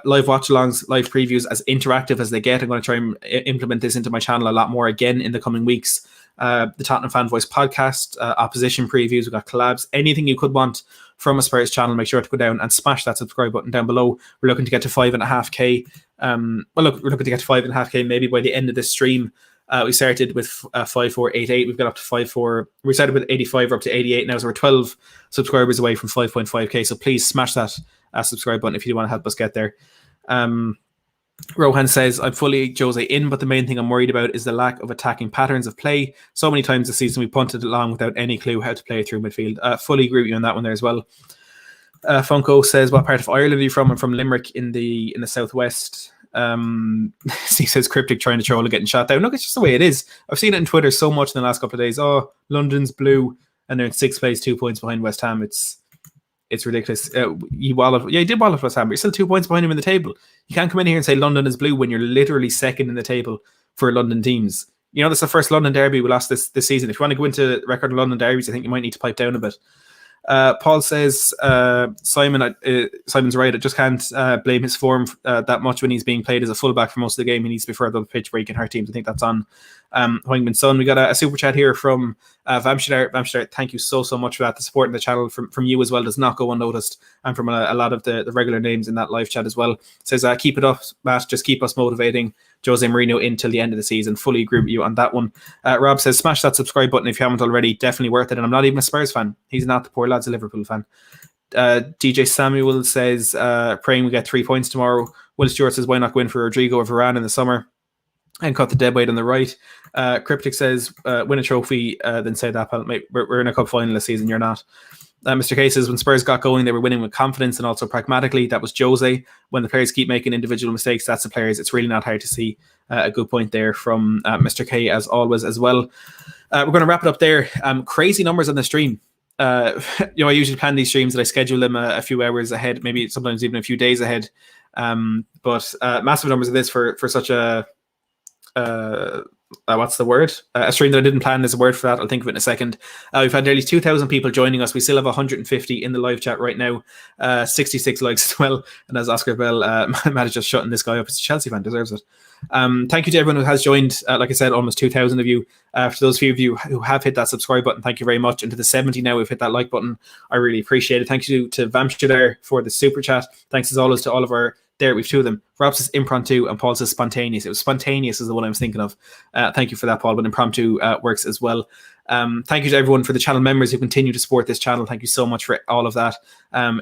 Live watch-alongs, live previews, as interactive as they get. I'm going to try and implement this into my channel a lot more again in the coming weeks. The Tottenham Fan Voice podcast, opposition previews, we've got collabs, anything you could want from a Spurs channel. Make sure to go down and smash that subscribe button down below. We're looking to get to 5.5k. We're looking to get to 5.5k maybe by the end of this stream. We started with 5488. We've got up to 54. We started with 85. We're up to 88 now, so we're 12 subscribers away from 5.5k. So please smash that subscribe button if you do want to help us get there. Rohan says, I'm fully Jose in, but the main thing I'm worried about is the lack of attacking patterns of play. So many times this season we punted along without any clue how to play through midfield. Fully agree with you on that one there as well. Funko says, what part of Ireland are you from? I'm from Limerick in the southwest. He says, cryptic trying to troll and getting shot down. Look, it's just the way it is. I've seen it in Twitter so much in the last couple of days. Oh, London's blue and they're in 6th place, 2 points behind West Ham. It's ridiculous. You did wallop West Ham, but you're still 2 points behind him in the table. You can't come in here and say London is blue when you're literally second in the table for London teams. You know, that's the first London derby we lost this season. If you want to go into record of London derbies, I think you might need to pipe down a bit. Paul says, Simon's right. I just can't blame his form that much when he's being played as a fullback for most of the game. He needs to be further up the pitch where he can hurt teams. I think that's on Huangman's son. We got a super chat here from Vamshidar. Vamshidar, thank you so much for that. The support in the channel from you as well does not go unnoticed, and from a lot of the regular names in that live chat as well. Says, keep it up, Matt. Just keep us motivating. Jose Mourinho in till the end of the season. Fully agree with you on that one. Rob says, smash that subscribe button if you haven't already. Definitely worth it. And I'm not even a Spurs fan. He's not. The poor lad's a Liverpool fan. DJ Samuel says, praying we get 3 points tomorrow. Will Stewart says, why not go in for Rodrigo or Varane in the summer and cut the dead weight on the right? Cryptic says, win a trophy, then say that, pal. Mate, we're in a cup final this season. You're not. Mr. K says, when Spurs got going, they were winning with confidence and also pragmatically. That was Jose. When the players keep making individual mistakes, that's the players. It's really not hard to see. A good point there from Mr. K, as always, as well. We're going to wrap it up there. Crazy numbers on the stream. I usually plan these streams that I schedule them a few hours ahead, maybe sometimes even a few days ahead. But massive numbers of this for such a... what's the word? A stream that I didn't plan. There's a word for that. I'll think of it in a second. We've had nearly 2,000 people joining us. We still have 150 in the live chat right now. 66 likes as well. And as Oscar Bell, Matt is just shutting this guy up. It's a Chelsea fan, deserves it. Thank you to everyone who has joined. Like I said, almost 2,000 of you. For those few of you who have hit that subscribe button, thank you very much. And to the 70 now, we've hit that like button. I really appreciate it. Thank you to Vamshidar for the super chat. Thanks as always to all of our... There, we've two of them. Rob says impromptu and Paul says spontaneous. It was spontaneous is the one I was thinking of. Thank you for that, Paul, but impromptu works as well. Thank you to everyone for the channel members who continue to support this channel. Thank you so much for all of that.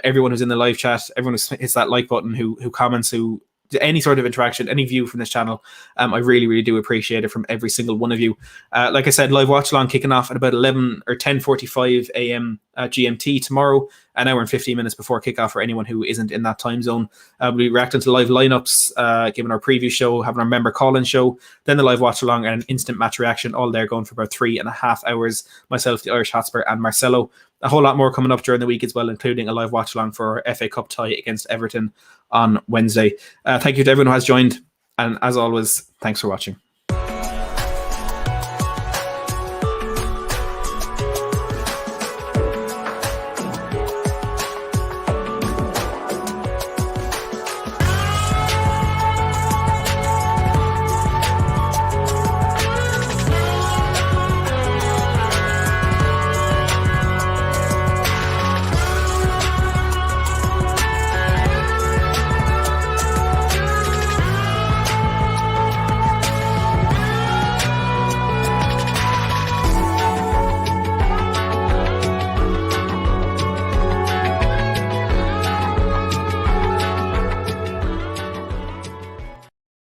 Everyone who's in the live chat, everyone who hits that like button, who comments, who any sort of interaction, any view from this channel, I really, really do appreciate it from every single one of you. Like I said, live watch along kicking off at about 11 or 10:45 a.m. GMT tomorrow, an hour and 15 minutes before kickoff for anyone who isn't in that time zone. We'll be reacting to live lineups, giving our preview show, having our member call-in show, then the live watch along and an instant match reaction, all there going for about 3.5 hours. Myself, the Irish Hotspur, and Marcelo. A whole lot more coming up during the week as well, including a live watch along for our FA Cup tie against Everton on Wednesday. Thank you to everyone who has joined, and as always, thanks for watching.